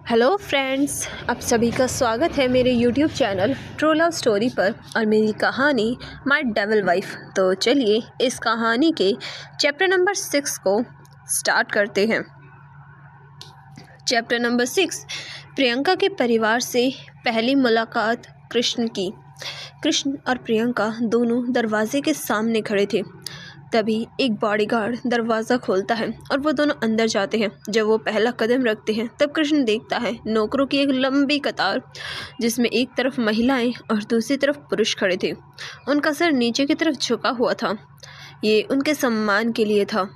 Hello friends, आप सभी का स्वागत है मेरे YouTube channel true love story पर और मेरी कहानी माय डेविल वाइफ। तो चलिए इस कहानी के चैप्टर नंबर 6 को स्टार्ट करते हैं। चैप्टर नंबर 6, प्रियंका के परिवार से पहली मुलाकात कृष्ण की। कृष्ण और प्रियंका दोनों दरवाजे के सामने खड़े थे। तभी एक बॉडीगार्ड दरवाज़ा खोलता है और वो दोनों अंदर जाते हैं। जब वो पहला कदम रखते हैं तब कृष्ण देखता है नौकरों की एक लंबी कतार, जिसमें एक तरफ महिलाएं और दूसरी तरफ पुरुष खड़े थे। उनका सर नीचे की तरफ झुका हुआ था। ये उनके सम्मान के लिए था।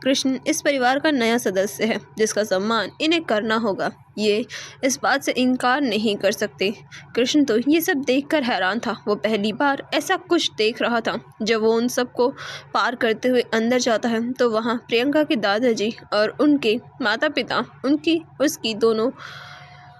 कृष्ण इस परिवार का नया सदस्य है जिसका सम्मान इन्हें करना होगा। ये इस बात से इनकार नहीं कर सकते। कृष्ण तो ये सब देखकर हैरान था। वो पहली बार ऐसा कुछ देख रहा था। जब वो उन सबको पार करते हुए अंदर जाता है तो वहाँ प्रियंका के दादाजी और उनके माता पिता, उसकी दोनों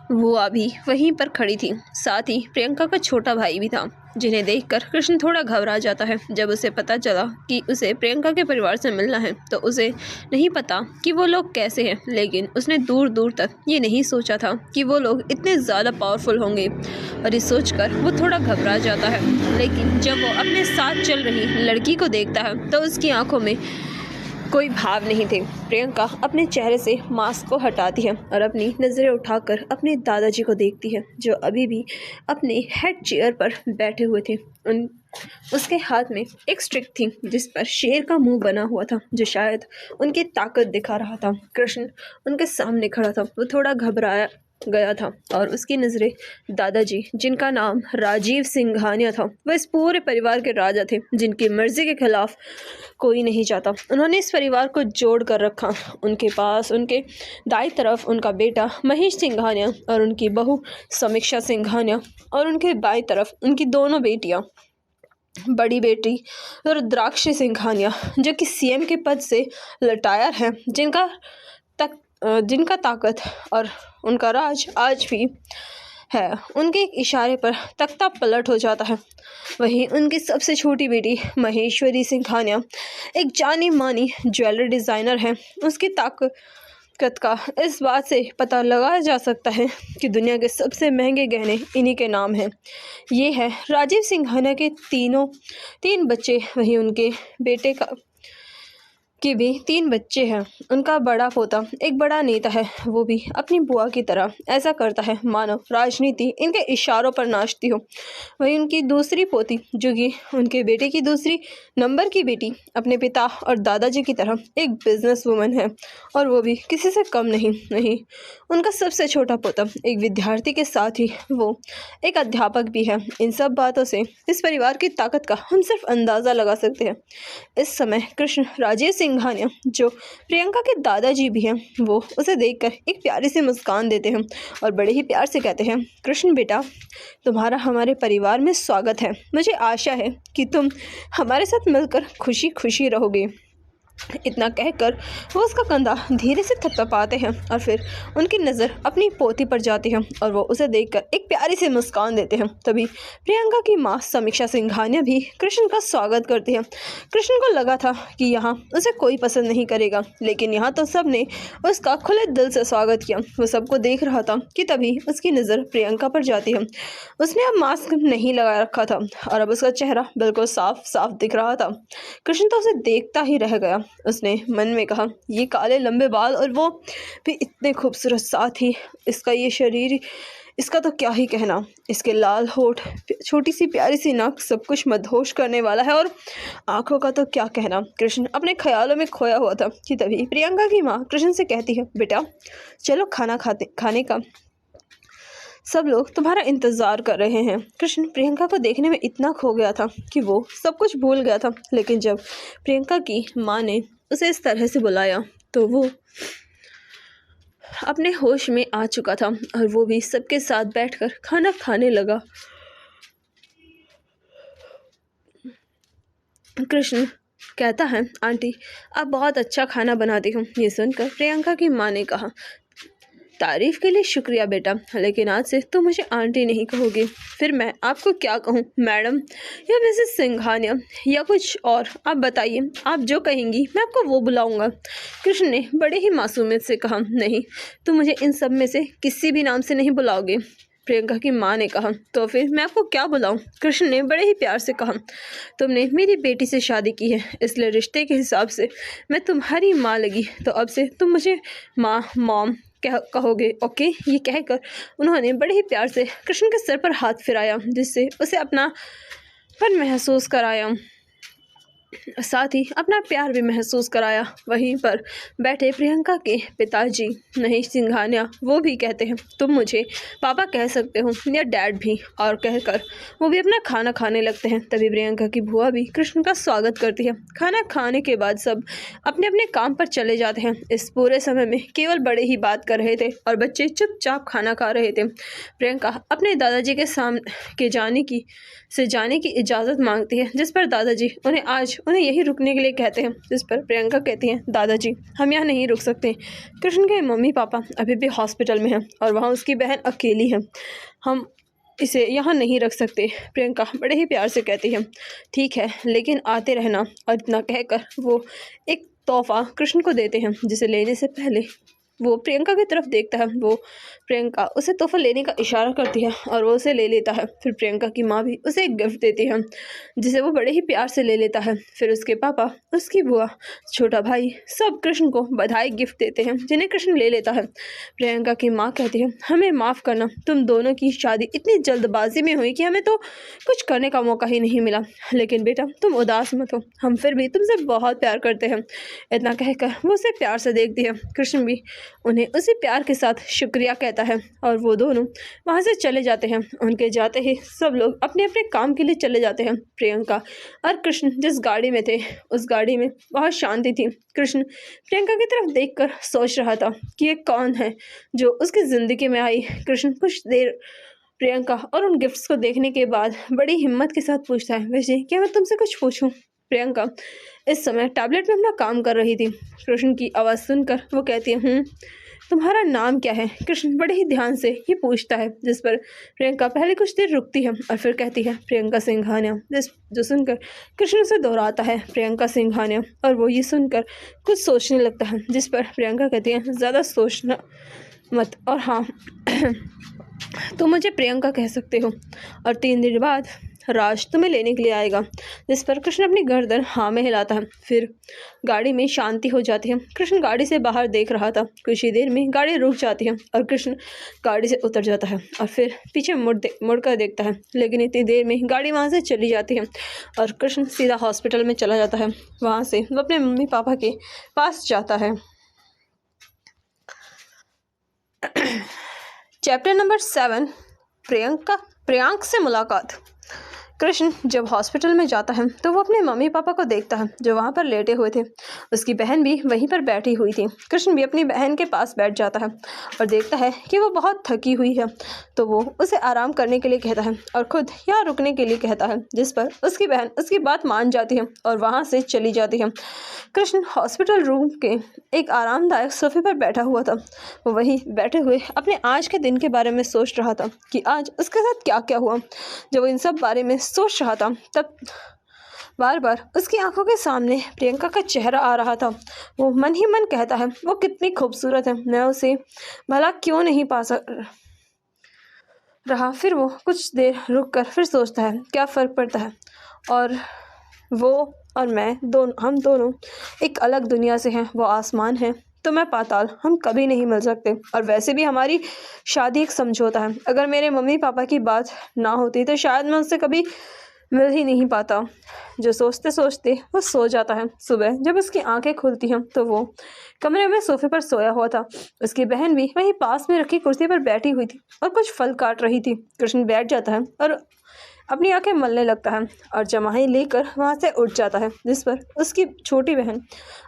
बुआ भी वहीं पर खड़ी थी। साथ ही प्रियंका का छोटा भाई भी था, जिन्हें देखकर कृष्ण थोड़ा घबरा जाता है। जब उसे पता चला कि उसे प्रियंका के परिवार से मिलना है तो उसे नहीं पता कि वो लोग कैसे हैं, लेकिन उसने दूर दूर तक ये नहीं सोचा था कि वो लोग इतने ज़्यादा पावरफुल होंगे और ये सोचकर वो थोड़ा घबरा जाता है। लेकिन जब वो अपने साथ चल रही लड़की को देखता है तो उसकी आंखों में कोई भाव नहीं थे। प्रियंका अपने चेहरे से मास्क को हटाती है और अपनी नज़रें उठाकर अपने दादाजी को देखती है, जो अभी भी अपने हेड चेयर पर बैठे हुए थे। उसके हाथ में एक स्टिक थी जिस पर शेर का मुंह बना हुआ था, जो शायद उनकी ताकत दिखा रहा था। कृष्ण उनके सामने खड़ा था। वो थोड़ा घबराया गया था और उसकी नज़रें दादाजी, जिनका नाम राजीव सिंघानिया था, वह इस पूरे परिवार के राजा थे, जिनकी मर्जी के खिलाफ कोई नहीं चाहता। उन्होंने इस परिवार को जोड़ कर रखा। उनके पास उनके दाई तरफ उनका बेटा महेश सिंघानिया और उनकी बहू समीक्षा सिंघानिया, और उनके बाई तरफ उनकी दोनों बेटियां, बड़ी बेटी रुद्राक्षी सिंघानिया, जो कि सीएम के पद से रिटायर है, जिनका ताकत और उनका राज आज भी है। उनके एक इशारे पर तख्ता पलट हो जाता है। वहीं उनकी सबसे छोटी बेटी महेश्वरी सिंघानिया एक जानी मानी ज्वेलरी डिज़ाइनर है। उसकी ताकत का इस बात से पता लगाया जा सकता है कि दुनिया के सबसे महंगे गहने इन्हीं के नाम हैं। ये है राजीव सिंघानिया के तीन बच्चे। वहीं उनके बेटे के भी 3 बच्चे हैं। उनका बड़ा पोता एक बड़ा नेता है। वो भी अपनी बुआ की तरह ऐसा करता है मानो राजनीति इनके इशारों पर नाचती हो। वहीं उनकी दूसरी पोती, जो कि उनके बेटे की दूसरी नंबर की बेटी, अपने पिता और दादाजी की तरह एक बिजनेस वूमन है, और वो भी किसी से कम नहीं। उनका सबसे छोटा पोता एक विद्यार्थी के साथ ही वो एक अध्यापक भी है। इन सब बातों से इस परिवार की ताकत का हम सिर्फ अंदाज़ा लगा सकते हैं। इस समय कृष्ण राजेश सिंघानिया, जो प्रियंका के दादाजी भी हैं, वो उसे देखकर एक प्यारी सी मुस्कान देते हैं और बड़े ही प्यार से कहते हैं, कृष्ण बेटा, तुम्हारा हमारे परिवार में स्वागत है। मुझे आशा है कि तुम हमारे साथ मिलकर खुशी खुशी रहोगे। इतना कहकर वो उसका कंधा धीरे से थपथपाते हैं और फिर उनकी नज़र अपनी पोती पर जाती है और वो उसे देखकर एक प्यारी सी मुस्कान देते हैं। तभी प्रियंका की माँ समीक्षा सिंघानिया भी कृष्ण का स्वागत करती है। कृष्ण को लगा था कि यहाँ उसे कोई पसंद नहीं करेगा, लेकिन यहाँ तो सब ने उसका खुले दिल से स्वागत किया। वो सबको देख रहा था कि तभी उसकी नज़र प्रियंका पर जाती है। उसने अब मास्क नहीं लगा रखा था और अब उसका चेहरा बिल्कुल साफ साफ दिख रहा था। कृष्ण तो उसे देखता ही रह गया। उसने मन में कहा, ये काले लंबे बाल और वो भी इतने खूबसूरत, साथ ही इसका ये शरीर, इसका तो क्या ही कहना। इसके लाल होठ, छोटी सी प्यारी सी नाक, सब कुछ मदहोश करने वाला है, और आंखों का तो क्या कहना। कृष्ण अपने ख्यालों में खोया हुआ था कि तभी प्रियंका की माँ कृष्ण से कहती है, बेटा चलो खाना खाने का सब लोग तुम्हारा इंतज़ार कर रहे हैं। कृष्ण प्रियंका को देखने में इतना खो गया था कि वो सब कुछ भूल गया था। लेकिन जब प्रियंका की माँ ने उसे इस तरह से बुलाया तो वो अपने होश में आ चुका था और वो भी सबके साथ बैठकर खाना खाने लगा। कृष्ण कहता है, आंटी आप बहुत अच्छा खाना बनाती हो। ये सुनकर प्रियंका की माँ ने कहा, तारीफ़ के लिए शुक्रिया बेटा, लेकिन आज से तुम मुझे आंटी नहीं कहोगे। फिर मैं आपको क्या कहूँ, मैडम या मिसेस सिंघानिया या कुछ और? आप बताइए, आप जो कहेंगी मैं आपको वो बुलाऊंगा। कृष्ण ने बड़े ही मासूमियत से कहा, नहीं, तुम मुझे इन सब में से किसी भी नाम से नहीं बुलाओगे। प्रियंका की माँ ने कहा, तो फिर मैं आपको क्या बुलाऊं? कृष्ण ने बड़े ही प्यार से कहा, तुमने मेरी बेटी से शादी की है, इसलिए रिश्ते के हिसाब से मैं तुम्हारी माँ लगी, तो अब से तुम मुझे माँ, मॉम कहोगे, ओके? ये कहकर उन्होंने बड़े ही प्यार से कृष्ण के सर पर हाथ फिराया, जिससे उसे अपनापन महसूस कराया, साथ ही अपना प्यार भी महसूस कराया। वहीं पर बैठे प्रियंका के पिताजी महेश सिंघानिया वो भी कहते हैं, तुम मुझे पापा कह सकते हो या डैड भी, और कहकर वो भी अपना खाना खाने लगते हैं। तभी प्रियंका की बुआ भी कृष्ण का स्वागत करती है। खाना खाने के बाद सब अपने अपने काम पर चले जाते हैं। इस पूरे समय में केवल बड़े ही बात कर रहे थे और बच्चे चुपचाप खाना खा रहे थे। प्रियंका अपने दादाजी के सामने जाने की इजाज़त मांगती है, जिस पर दादाजी उन्हें यही रुकने के लिए कहते हैं, जिस पर प्रियंका कहती हैं, दादाजी हम यहाँ नहीं रुक सकते। कृष्ण के मम्मी पापा अभी भी हॉस्पिटल में हैं और वहाँ उसकी बहन अकेली है, हम इसे यहाँ नहीं रख सकते। प्रियंका बड़े ही प्यार से कहती है, ठीक है, लेकिन आते रहना। और इतना कहकर वो एक तोहफा कृष्ण को देते हैं, जिसे लेने से पहले वो प्रियंका की तरफ देखता है। वो प्रियंका उसे तोहफा लेने का इशारा करती है और वो उसे ले लेता है। फिर प्रियंका की माँ भी उसे एक गिफ्ट देती है, जिसे वो बड़े ही प्यार से ले लेता है। फिर उसके पापा, उसकी बुआ, छोटा भाई सब कृष्ण को बधाई गिफ्ट देते हैं, जिन्हें कृष्ण ले लेता है। प्रियंका की माँ कहती है, हमें माफ़ करना, तुम दोनों की शादी इतनी जल्दबाजी में हुई कि हमें तो कुछ करने का मौका ही नहीं मिला। लेकिन बेटा तुम उदास मत हो, हम फिर भी तुमसे बहुत प्यार करते हैं। इतना कहकर वो उसे प्यार से देखती है। कृष्ण भी उन्हें उसी प्यार के साथ शुक्रिया कहता है और वो दोनों वहाँ से चले जाते हैं। उनके जाते ही सब लोग अपने अपने काम के लिए चले जाते हैं। प्रियंका और कृष्ण जिस गाड़ी में थे, उस गाड़ी में बहुत शांति थी। कृष्ण प्रियंका की तरफ देखकर सोच रहा था कि ये कौन है जो उसकी ज़िंदगी में आई। कृष्ण कुछ देर प्रियंका और उन गिफ्ट्स को देखने के बाद बड़ी हिम्मत के साथ पूछता है, वैसे क्या मैं तुमसे कुछ पूछूं? प्रियंका इस समय टैबलेट में अपना काम कर रही थी। कृष्ण की आवाज़ सुनकर वो कहती है, तुम्हारा नाम क्या है? कृष्ण बड़े ही ध्यान से ये पूछता है, जिस पर प्रियंका पहले कुछ देर रुकती है और फिर कहती है, प्रियंका सिंघानिया। जो सुनकर कृष्ण से दोहराता है, प्रियंका सिंघानिया, और वो ये सुनकर कुछ सोचने लगता है, जिस पर प्रियंका कहती है, ज़्यादा सोचना मत, और हाँ तुम मुझे प्रियंका कह सकते हो। और 3 दिन बाद राज तुम्हें लेने के लिए आएगा। जिस पर कृष्ण अपनी गर्दन हाँ में हिलाता है। फिर गाड़ी में शांति हो जाती है। कृष्ण गाड़ी से बाहर देख रहा था। कुछ ही देर में गाड़ी रुक जाती है और कृष्ण गाड़ी से उतर जाता है और फिर पीछे मुड़ कर देखता है, लेकिन इतनी देर में गाड़ी वहाँ से चली जाती है और कृष्ण सीधा हॉस्पिटल में चला जाता है। वहाँ से वो अपने मम्मी पापा के पास जाता है। चैप्टर नंबर 7, प्रियांक से मुलाकात। कृष्ण जब हॉस्पिटल में जाता है तो वो अपने मम्मी पापा को देखता है, जो वहाँ पर लेटे हुए थे। उसकी बहन भी वहीं पर बैठी हुई थी। कृष्ण भी अपनी बहन के पास बैठ जाता है और देखता है कि वो बहुत थकी हुई है, तो वो उसे आराम करने के लिए कहता है और खुद यहाँ रुकने के लिए कहता है, जिस पर उसकी बहन उसकी बात मान जाती है और वहाँ से चली जाती है। कृष्ण हॉस्पिटल रूम के एक आरामदायक सोफे पर बैठा हुआ था। वो वहीं बैठे हुए अपने आज के दिन के बारे में सोच रहा था कि आज उसके साथ क्या क्या हुआ। जब वो इन सब बारे में सोच रहा था तब बार बार उसकी आंखों के सामने प्रियंका का चेहरा आ रहा था। वो मन ही मन कहता है, वो कितनी खूबसूरत है, मैं उसे भला क्यों नहीं पा रहा। फिर वो कुछ देर रुक कर फिर सोचता है, क्या फ़र्क पड़ता है, और वो और मैं हम दोनों एक अलग दुनिया से हैं। वो आसमान है तो मैं पाताल, हम कभी नहीं मिल सकते। और वैसे भी हमारी शादी एक समझौता है। अगर मेरे मम्मी पापा की बात ना होती तो शायद मैं उससे कभी मिल ही नहीं पाता। जो सोचते सोचते वो सो जाता है। सुबह जब उसकी आंखें खुलती हैं तो वो कमरे में सोफे पर सोया हुआ था। उसकी बहन भी वहीं पास में रखी कुर्सी पर बैठी हुई थी और कुछ फल काट रही थी। कृष्ण बैठ जाता है और अपनी आंखें मलने लगता है और जमाई लेकर वहाँ से उठ जाता है, जिस पर उसकी छोटी बहन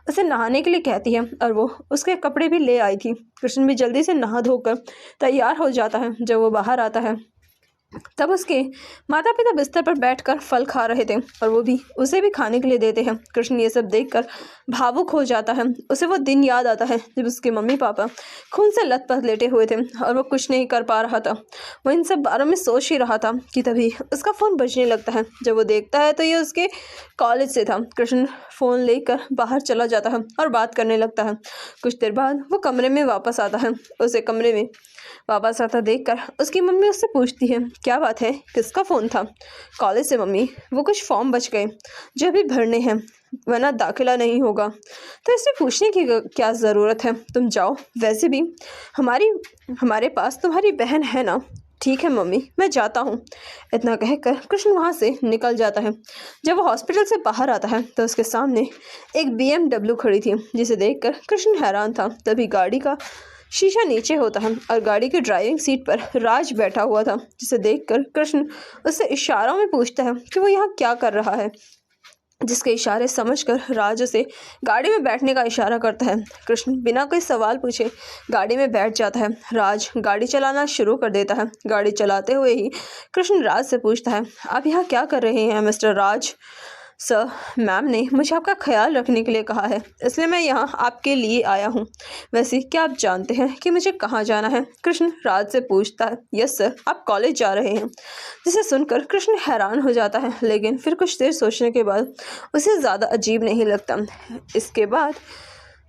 उसे नहाने के लिए कहती है और वो उसके कपड़े भी ले आई थी। कृष्ण भी जल्दी से नहा धोकर तैयार हो जाता है। जब वो बाहर आता है तब उसके माता पिता बिस्तर पर बैठकर फल खा रहे थे और वो भी उसे भी खाने के लिए देते हैं। कृष्ण ये सब देखकर भावुक हो जाता है। उसे वो दिन याद आता है जब उसके मम्मी पापा खून से लथपथ लेटे हुए थे और वो कुछ नहीं कर पा रहा था। वो इन सब बारों में सोच ही रहा था कि तभी उसका फ़ोन बजने लगता है। जब वो देखता है तो ये उसके कॉलेज से था। कृष्ण फ़ोन लेकर बाहर चला जाता है और बात करने लगता है। कुछ देर बाद वो कमरे में वापस आता है। उसे कमरे में वापस आता देखकर उसकी मम्मी उससे पूछती है, क्या बात है, किसका फ़ोन था? कॉलेज से मम्मी, वो कुछ फॉर्म बच गए जो अभी भरने हैं, वरना दाखिला नहीं होगा। तो इसमें पूछने की क्या ज़रूरत है, तुम जाओ। वैसे भी हमारे पास तुम्हारी बहन है ना। ठीक है मम्मी, मैं जाता हूँ। इतना कहकर कृष्ण वहाँ से निकल जाता है। जब वो हॉस्पिटल से बाहर आता है तो उसके सामने एक BMW खड़ी थी, जिसे देखकर कृष्ण हैरान था। तभी गाड़ी का शीशा नीचे होता है और गाड़ी की ड्राइविंग सीट पर राज बैठा हुआ था, जिसे देखकर कृष्ण उससे इशारों में पूछता है कि वो यहाँ क्या कर रहा है। जिसके इशारे समझकर राज उसे गाड़ी में बैठने का इशारा करता है। कृष्ण बिना कोई सवाल पूछे गाड़ी में बैठ जाता है। राज गाड़ी चलाना शुरू कर देता है। गाड़ी चलाते हुए ही कृष्ण राज से पूछता है, आप यहाँ क्या कर रहे हैं मिस्टर राज? सर, मैम ने मुझे आपका ख्याल रखने के लिए कहा है, इसलिए मैं यहाँ आपके लिए आया हूँ। वैसे क्या आप जानते हैं कि मुझे कहाँ जाना है? कृष्ण राज से पूछता है। यस सर, आप कॉलेज जा रहे हैं। जिसे सुनकर कृष्ण हैरान हो जाता है, लेकिन फिर कुछ देर सोचने के बाद उसे ज़्यादा अजीब नहीं लगता। इसके बाद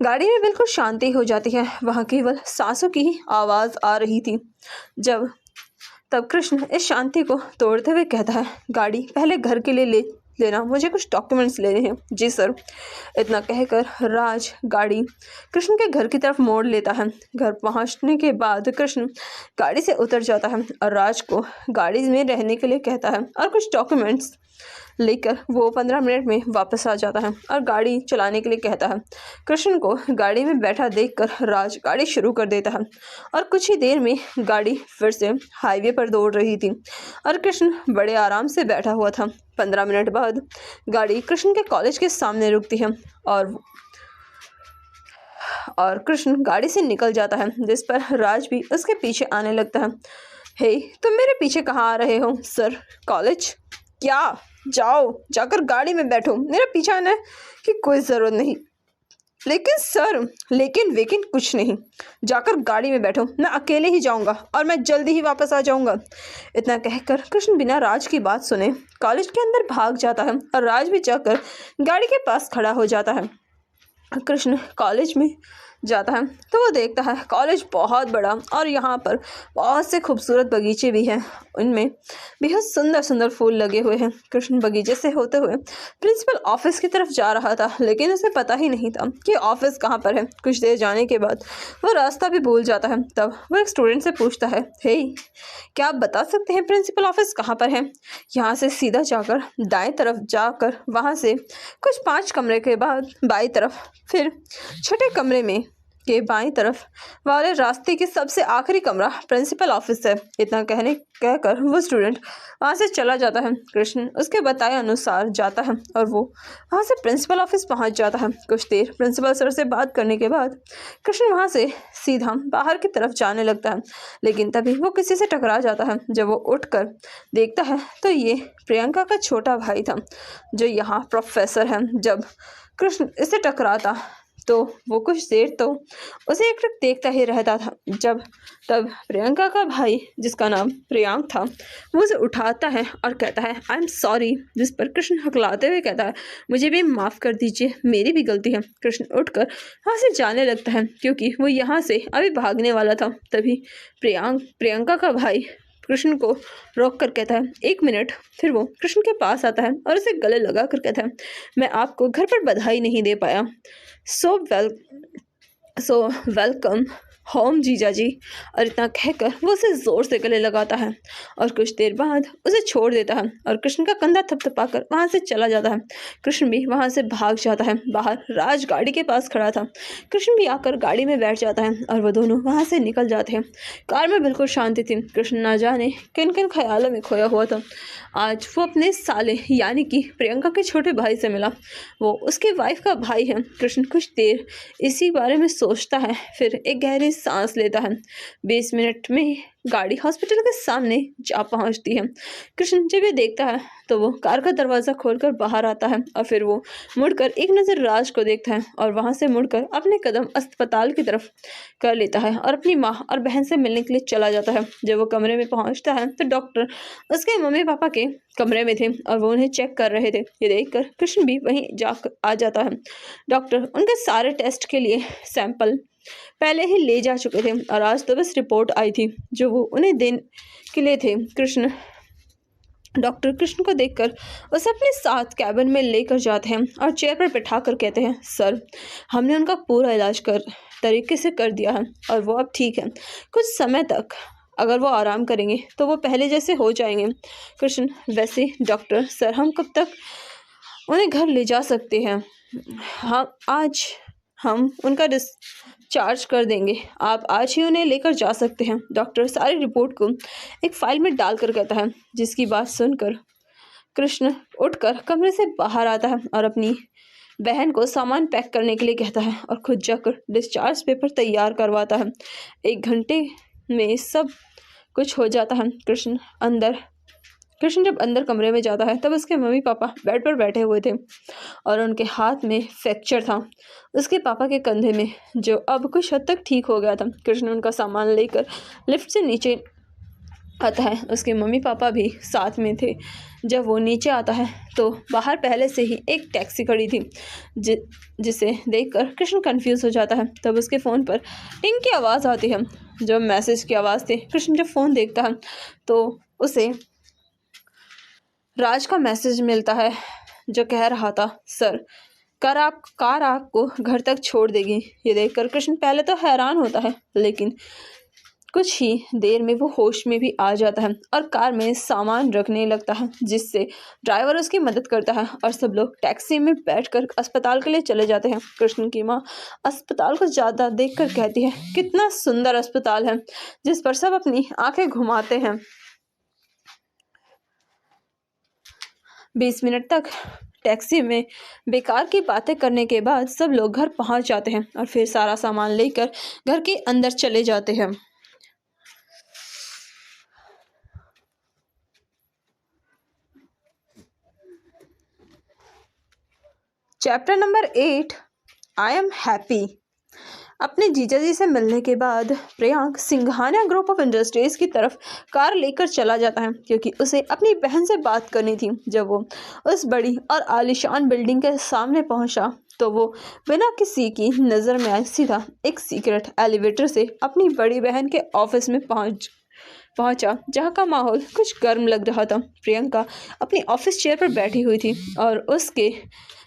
गाड़ी में बिल्कुल शांति हो जाती है। वहाँ केवल सांसों की ही आवाज़ आ रही थी। तब कृष्ण इस शांति को तोड़ते हुए कहता है, गाड़ी पहले घर के लिए ले लेना, मुझे कुछ डॉक्यूमेंट्स लेने हैं। जी सर। इतना कहकर राज गाड़ी कृष्ण के घर की तरफ मोड़ लेता है। घर पहुंचने के बाद कृष्ण गाड़ी से उतर जाता है और राज को गाड़ी में रहने के लिए कहता है और कुछ डॉक्यूमेंट्स लेकर वो 15 मिनट में वापस आ जाता है और गाड़ी चलाने के लिए कहता है। कृष्ण को गाड़ी में बैठा देखकर राज गाड़ी शुरू कर देता है और कुछ ही देर में गाड़ी फिर से हाईवे पर दौड़ रही थी और कृष्ण बड़े आराम से बैठा हुआ था। 15 मिनट बाद गाड़ी कृष्ण के कॉलेज के सामने रुकती है और कृष्ण गाड़ी से निकल जाता है, जिस पर राज भी उसके पीछे आने लगता है। हे, तुम मेरे पीछे कहाँ आ रहे हो? Sir, college. क्या? जाओ, जाकर गाड़ी में बैठो, मेरा पीछा आने की कोई ज़रूरत नहीं। लेकिन सर, लेकिन कुछ नहीं, जाकर गाड़ी में बैठो, मैं अकेले ही जाऊंगा और मैं जल्दी ही वापस आ जाऊंगा। इतना कहकर कृष्ण बिना राज की बात सुने कॉलेज के अंदर भाग जाता है और राज भी जाकर गाड़ी के पास खड़ा हो जाता है। कृष्ण कॉलेज में जाता है तो वो देखता है कॉलेज बहुत बड़ा और यहाँ पर बहुत से खूबसूरत बगीचे भी हैं। उनमें बेहद सुंदर सुंदर फूल लगे हुए हैं। कृष्ण बगीचे से होते हुए प्रिंसिपल ऑफिस की तरफ जा रहा था, लेकिन उसे पता ही नहीं था कि ऑफिस कहाँ पर है। कुछ देर जाने के बाद वो रास्ता भी भूल जाता है। तब वो एक स्टूडेंट से पूछता है, हे, क्या आप बता सकते हैं प्रिंसिपल ऑफिस कहाँ पर है? यहाँ से सीधा जाकर दाएँ तरफ जाकर वहाँ से कुछ 5 कमरे के बाद बाईं तरफ, फिर छठे कमरे में के बाईं तरफ वाले रास्ते के सबसे आखिरी कमरा प्रिंसिपल ऑफिस है। इतना कहकर वो स्टूडेंट वहाँ से चला जाता है। कृष्ण उसके बताए अनुसार जाता है और वो वहाँ से प्रिंसिपल ऑफिस पहुँच जाता है। कुछ देर प्रिंसिपल सर से बात करने के बाद कृष्ण वहाँ से सीधा बाहर की तरफ जाने लगता है, लेकिन तभी वो किसी से टकरा जाता है। जब वो उठकर देखता है तो ये प्रियंका का छोटा भाई था, जो यहाँ प्रोफेसर है। जब कृष्ण इससे टकराता तो वो कुछ देर तो उसे एकटक देखता ही रहता था। तब प्रियंका का भाई, जिसका नाम प्रियांक था, वो उसे उठाता है और कहता है, आई एम सॉरी। जिस पर कृष्ण हकलाते हुए कहता है, मुझे भी माफ़ कर दीजिए, मेरी भी गलती है। कृष्ण उठकर वहाँ से जाने लगता है क्योंकि वो यहाँ से अभी भागने वाला था। तभी प्रियंका का भाई कृष्ण को रोक कर कहता है, 1 मिनट। फिर वो कृष्ण के पास आता है और उसे गले लगा कर कहता है, मैं आपको घर पर बधाई नहीं दे पाया। सो वेलकम होम जीजा जी। और इतना कहकर वो उसे ज़ोर से गले लगाता है और कुछ देर बाद उसे छोड़ देता है और कृष्ण का कंधा थपथपाकर वहाँ से चला जाता है। कृष्ण भी वहाँ से भाग जाता है। बाहर राज गाड़ी के पास खड़ा था। कृष्ण भी आकर गाड़ी में बैठ जाता है और वो दोनों वहाँ से निकल जाते हैं। कार में बिल्कुल शांति थी। कृष्ण ना जाने किन किन ख्यालों में खोया हुआ था। आज वो अपने साले यानी कि प्रियंका के छोटे भाई से मिला। वो उसकी वाइफ का भाई है। कृष्ण कुछ देर इसी बारे में सोचता है, फिर एक गहरी सांस लेता है। 20 मिनट में गाड़ी हॉस्पिटल के सामने जा पहुंचती है। कृष्ण जब ये देखता है तो वो कार का दरवाज़ा खोलकर बाहर आता है और फिर वो मुड़कर एक नज़र राज को देखता है और वहां से मुड़कर अपने कदम अस्पताल की तरफ कर लेता है और अपनी माँ और बहन से मिलने के लिए चला जाता है। जब वो कमरे में पहुंचता है तो डॉक्टर उसके मम्मी पापा के कमरे में थे और वो उन्हें चेक कर रहे थे। ये देखकर कृष्ण भी वहीं जाकर आ जाता है। डॉक्टर उनके सारे टेस्ट के लिए सैंपल पहले ही ले जा चुके थे और आज तो बस रिपोर्ट आई थी जो वो उन्हें देने के लिए थे। डॉक्टर कृष्ण को देखकर उसे अपने साथ कैबिन में लेकर जाते हैं और चेयर पर बैठा कर कहते हैं, सर हमने उनका पूरा इलाज तरीके से कर दिया है और वो अब ठीक है। कुछ समय तक अगर वो आराम करेंगे तो वो पहले जैसे हो जाएंगे। कृष्ण, वैसे डॉक्टर सर हम कब तक उन्हें घर ले जा सकते हैं? हाँ, आज हम उनका डिस्चार्ज कर देंगे, आप आज ही उन्हें लेकर जा सकते हैं। डॉक्टर सारी रिपोर्ट को एक फाइल में डालकर कहता है, जिसकी बात सुनकर कृष्ण उठकर कमरे से बाहर आता है और अपनी बहन को सामान पैक करने के लिए कहता है और खुद जाकर डिस्चार्ज पेपर तैयार करवाता है। 1 घंटे में सब कुछ हो जाता है। कृष्ण जब अंदर कमरे में जाता है तब उसके मम्मी पापा बेड पर बैठे हुए थे और उनके हाथ में फ्रैक्चर था, उसके पापा के कंधे में, जो अब कुछ हद तक ठीक हो गया था। कृष्ण उनका सामान लेकर लिफ्ट से नीचे आता है। उसके मम्मी पापा भी साथ में थे। जब वो नीचे आता है तो बाहर पहले से ही एक टैक्सी खड़ी थी, जिसे देखकर कृष्ण कंफ्यूज हो जाता है। तब उसके फ़ोन पर टिंग की आवाज़ आती है, जो मैसेज की आवाज़ थी। कृष्ण जब फ़ोन देखता है तो उसे राज का मैसेज मिलता है जो कह रहा था, सर कार आपको घर तक छोड़ देगी। ये देखकर कृष्ण पहले तो हैरान होता है, लेकिन कुछ ही देर में वो होश में भी आ जाता है और कार में सामान रखने लगता है, जिससे ड्राइवर उसकी मदद करता है और सब लोग टैक्सी में बैठकर अस्पताल के लिए चले जाते हैं। कृष्ण की माँ अस्पताल को ज़्यादा देखकर कहती है, कितना सुंदर अस्पताल है, जिस पर सब अपनी आंखें घुमाते हैं। 20 मिनट तक टैक्सी में बेकार की बातें करने के बाद सब लोग घर पहुंच जाते हैं और फिर सारा सामान लेकर घर के अंदर चले जाते हैं। Chapter number 8, I am happy. अपने जीजाजी से मिलने के बाद Priyank Singhania group of industries की तरफ कार लेकर चला जाता है, क्योंकि उसे अपनी बहन से बात करनी थी। जब वो उस बड़ी और आलीशान बिल्डिंग के सामने पहुंचा तो वो बिना किसी की नज़र में आए सीधा एक सीक्रेट एलिवेटर से अपनी बड़ी बहन के ऑफिस में पहुंचा, जहां का माहौल कुछ गर्म लग रहा था। प्रियंका अपनी ऑफिस चेयर पर बैठी हुई थी और उसके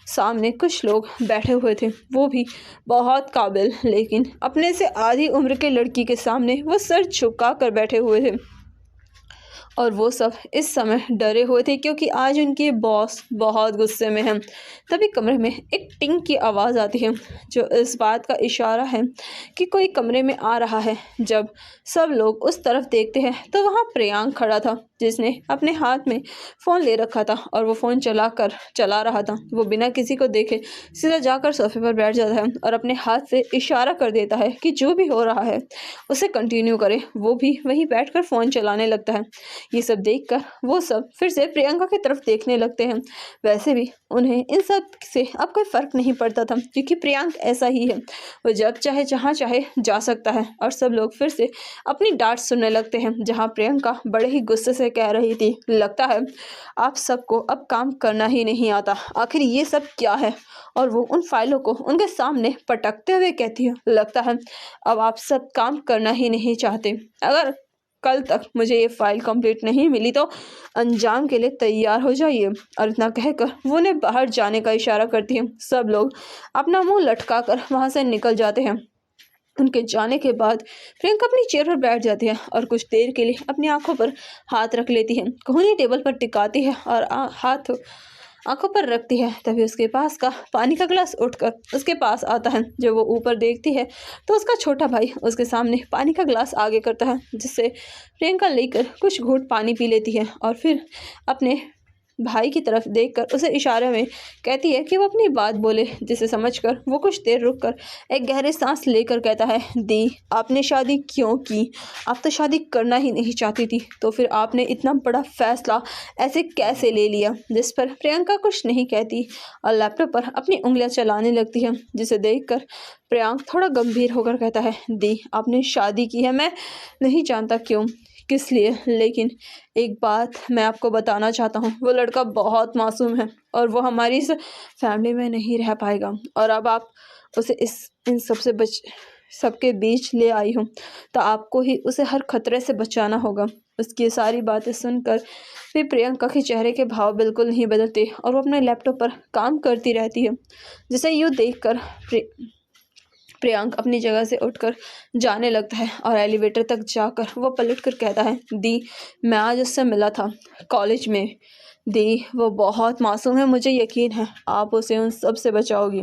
सामने कुछ लोग बैठे हुए थे, वो भी बहुत काबिल, लेकिन अपने से आधी उम्र के लड़की के सामने वो सर झुका कर बैठे हुए थे और वो सब इस समय डरे हुए थे, क्योंकि आज उनके बॉस बहुत गुस्से में हैं। तभी कमरे में एक टिंग की आवाज़ आती है, जो इस बात का इशारा है कि कोई कमरे में आ रहा है। जब सब लोग उस तरफ देखते हैं तो वहाँ प्रियांक खड़ा था, जिसने अपने हाथ में फ़ोन ले रखा था और वो फ़ोन चला रहा था। वो बिना किसी को देखे सीधा जाकर सोफे पर बैठ जाता है और अपने हाथ से इशारा कर देता है कि जो भी हो रहा है उसे कंटिन्यू करे। वो भी वहीं बैठकर फ़ोन चलाने लगता है। ये सब देखकर वो सब फिर से प्रियंका की तरफ देखने लगते हैं। वैसे भी उन्हें इन सब से अब कोई फ़र्क नहीं पड़ता था, क्योंकि प्रियांक ऐसा ही है, वो जब चाहे जहाँ चाहे जा सकता है। और सब लोग फिर से अपनी डांट सुनने लगते हैं, जहाँ प्रियंका बड़े ही गुस्से से कह रही थी, लगता है आप सबको अब काम करना ही नहीं आता, आखिर ये सब क्या है। और वो उन फाइलों को उनके सामने पटकते हुए कहती है, लगता है अब आप सब काम करना ही नहीं चाहते। अगर कल तक मुझे ये फाइल कंप्लीट नहीं मिली तो अंजाम के लिए तैयार हो जाइए। और इतना कहकर वो उन्हें बाहर जाने का इशारा करती है। सब लोग अपना मुंह लटका कर वहाँ से निकल जाते हैं। उनके जाने के बाद प्रियंका अपनी चेयर पर बैठ जाती है और कुछ देर के लिए अपनी आंखों पर हाथ रख लेती है। कोहनी टेबल पर टिकाती है और हाथ आंखों पर रखती है। तभी उसके पास का पानी का गिलास उठकर उसके पास आता है। जब वो ऊपर देखती है तो उसका छोटा भाई उसके सामने पानी का गिलास आगे करता है, जिससे प्रियंका लेकर कुछ घूंट पानी पी लेती है और फिर अपने भाई की तरफ देखकर उसे इशारे में कहती है कि वो अपनी बात बोले, जिसे समझकर वो कुछ देर रुककर एक गहरे सांस लेकर कहता है, दी आपने शादी क्यों की? आप तो शादी करना ही नहीं चाहती थी, तो फिर आपने इतना बड़ा फैसला ऐसे कैसे ले लिया? जिस पर प्रियंका कुछ नहीं कहती और लैपटॉप पर अपनी उंगलियां चलाने लगती है, जिसे देखकर प्रियांक थोड़ा गंभीर होकर कहता है, दी आपने शादी की है, मैं नहीं जानता क्यों, किस लिए, लेकिन एक बात मैं आपको बताना चाहता हूँ, वो लड़का बहुत मासूम है और वो हमारी इस फैमिली में नहीं रह पाएगा, और अब आप उसे इन सबके बीच ले आई हूँ, तो आपको ही उसे हर खतरे से बचाना होगा। उसकी सारी बातें सुनकर भी प्रियंका के चेहरे के भाव बिल्कुल नहीं बदलते और वो अपने लैपटॉप पर काम करती रहती है, जिसे यूँ देखकर प्रियांक अपनी जगह से उठकर जाने लगता है और एलिवेटर तक जाकर वो पलटकर कहता है, दी मैं आज उससे मिला था कॉलेज में, दी वो बहुत मासूम है, मुझे यकीन है आप उसे उन सब से बचाओगी।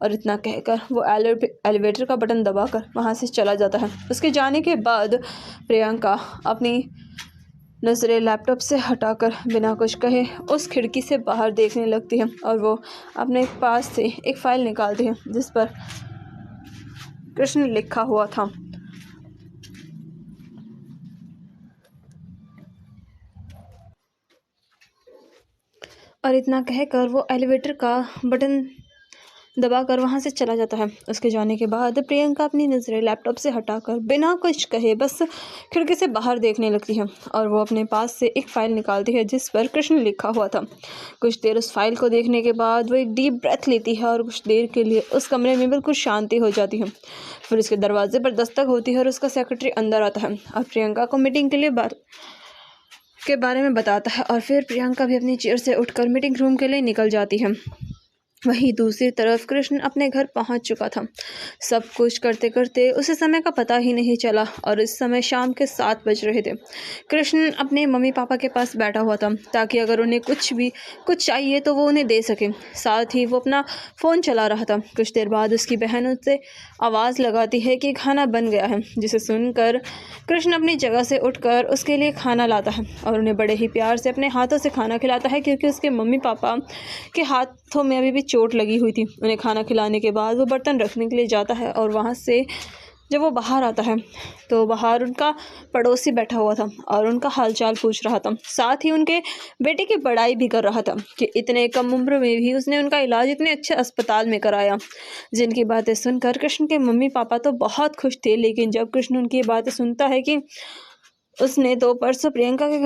और इतना कहकर वो एलिवेटर का बटन दबाकर वहाँ से चला जाता है। उसके जाने के बाद प्रियंका अपनी नज़रें लैपटॉप से हटाकर बिना कुछ कहे उस खिड़की से बाहर देखने लगती है और वो अपने पास से एक फ़ाइल निकालती है जिस पर कृष्ण लिखा हुआ था। और इतना कहकर वो एलिवेटर का बटन दबाकर वहाँ से चला जाता है। उसके जाने के बाद प्रियंका अपनी नज़रें लैपटॉप से हटाकर बिना कुछ कहे बस खिड़की से बाहर देखने लगती है और वो अपने पास से एक फ़ाइल निकालती है जिस पर कृष्ण लिखा हुआ था। कुछ देर उस फाइल को देखने के बाद वो एक डीप ब्रेथ लेती है और कुछ देर के लिए उस कमरे में बिल्कुल शांति हो जाती है। फिर उसके दरवाजे पर दस्तक होती है और उसका सेक्रेटरी अंदर आता है और प्रियंका को मीटिंग के बारे में बताता है और फिर प्रियंका भी अपनी चेयर से उठकर मीटिंग रूम के लिए निकल जाती है। वहीं दूसरी तरफ कृष्ण अपने घर पहुंच चुका था। सब कुछ करते करते उसे समय का पता ही नहीं चला और इस समय शाम के 7 बज रहे थे। कृष्ण अपने मम्मी पापा के पास बैठा हुआ था ताकि अगर उन्हें कुछ चाहिए तो वो उन्हें दे सके। साथ ही वो अपना फ़ोन चला रहा था। कुछ देर बाद उसकी बहन उससे आवाज़ लगाती है कि खाना बन गया है, जिसे सुनकर कृष्ण अपनी जगह से उठकर उसके लिए खाना लाता है और उन्हें बड़े ही प्यार से अपने हाथों से खाना खिलाता है, क्योंकि उसके मम्मी पापा के हाथों में अभी भी चोट लगी हुई थी। उन्हें खाना खिलाने के बाद वो बर्तन रखने के लिए जाता है और वहाँ से जब वो बाहर आता है तो बाहर उनका पड़ोसी बैठा हुआ था और उनका हालचाल पूछ रहा था। साथ ही उनके बेटे की बड़ाई भी कर रहा था कि इतने कम उम्र में भी उसने उनका इलाज इतने अच्छे अस्पताल में कराया। जिनकी बातें सुनकर कृष्ण के मम्मी पापा तो बहुत खुश थे, लेकिन जब कृष्ण उनकी बातें सुनता है कि उसने तो परसों प्रियंका के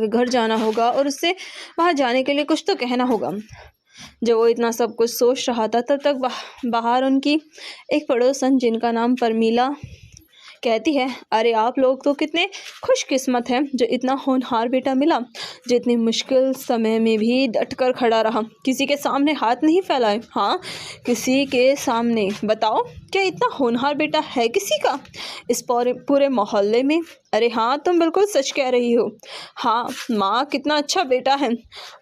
घर जाना होगा और उससे वहाँ जाने के लिए कुछ तो कहना होगा। जब वो इतना सब कुछ सोच रहा था तब तक बाहर उनकी एक पड़ोसन जिनका नाम परमीला कहती है, अरे आप लोग तो कितने खुशकिस्मत हैं जो इतना होनहार बेटा मिला, जो इतनी मुश्किल समय में भी डट कर खड़ा रहा, किसी के सामने हाथ नहीं फैलाए। हाँ, किसी के सामने बताओ, क्या इतना होनहार बेटा है किसी का इस पूरे मोहल्ले में? अरे हाँ, तुम बिल्कुल सच कह रही हो। हाँ माँ, कितना अच्छा बेटा है।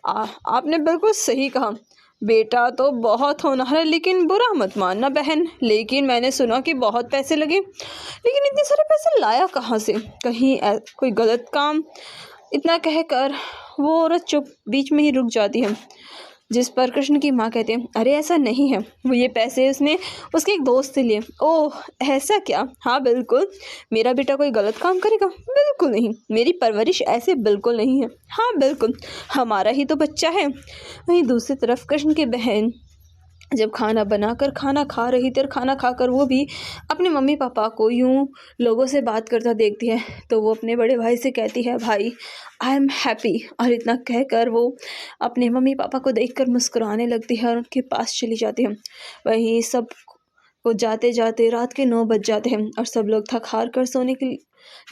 आपने बिल्कुल सही कहा, बेटा तो बहुत होनहार है, लेकिन बुरा मत मानना बहन, लेकिन मैंने सुना कि बहुत पैसे लगे। लेकिन इतने सारे पैसे लाया कहाँ से? कहीं कोई गलत काम? इतना कहकर वो औरत चुप बीच में ही रुक जाती है, जिस पर कृष्ण की माँ कहते हैं, अरे ऐसा नहीं है, वो ये पैसे उसने उसके एक दोस्त से लिए। ओह ऐसा क्या? हाँ बिल्कुल, मेरा बेटा कोई गलत काम करेगा? बिल्कुल नहीं, मेरी परवरिश ऐसे बिल्कुल नहीं है। हाँ बिल्कुल, हमारा ही तो बच्चा है। वहीं दूसरी तरफ कृष्ण की बहन जब खाना बनाकर खाना खा रही थी और खाना खाकर वो भी अपने मम्मी पापा को यूं लोगों से बात करता देखती है तो वो अपने बड़े भाई से कहती है, भाई आई एम हैप्पी। और इतना कहकर वो अपने मम्मी पापा को देखकर मुस्कुराने लगती है और उनके पास चली जाती है। वहीं सब को जाते जाते रात के 9 बज जाते हैं और सब लोग थक हार कर सोने के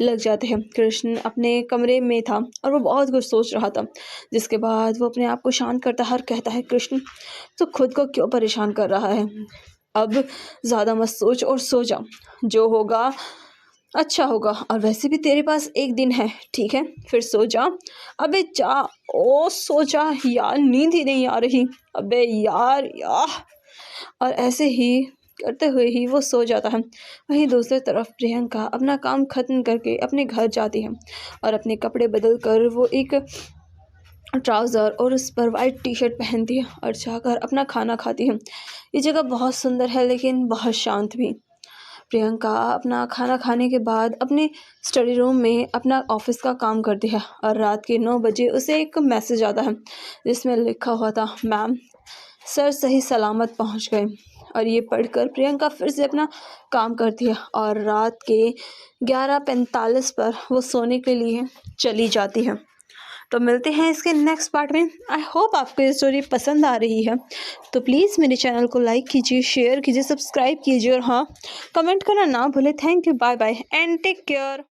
लग जाते हैं। कृष्ण अपने कमरे में था और वो बहुत कुछ सोच रहा था, जिसके बाद वो अपने आप को शांत करता है और कहता है, कृष्ण तो खुद को क्यों परेशान कर रहा है? अब ज़्यादा मत सोच और सो जा, जो होगा अच्छा होगा, और वैसे भी तेरे पास एक दिन है, ठीक है? फिर सो जा। अबे जा, ओ सो जा यार, नींद ही नहीं आ रही। अबे यार। और ऐसे ही करते हुए ही वो सो जाता है। वहीं दूसरी तरफ प्रियंका अपना काम ख़त्म करके अपने घर जाती है और अपने कपड़े बदल कर वो एक ट्राउज़र और उस पर वाइट टी शर्ट पहनती है और जाकर अपना खाना खाती है। ये जगह बहुत सुंदर है लेकिन बहुत शांत भी। प्रियंका अपना खाना खाने के बाद अपने स्टडी रूम में अपना ऑफिस का काम करती है और रात के 9 बजे उसे एक मैसेज आता है जिसमें लिखा हुआ था, मैम सर सही सलामत पहुंच गए। और ये पढ़कर प्रियंका फिर से अपना काम करती है और रात के 11:45 पर वो सोने के लिए चली जाती है। तो मिलते हैं इसके नेक्स्ट पार्ट में। आई होप आपको ये स्टोरी पसंद आ रही है, तो प्लीज़ मेरे चैनल को लाइक कीजिए, शेयर कीजिए, सब्सक्राइब कीजिए और हाँ, कमेंट करना ना भूलें। Thank you, bye bye and take care.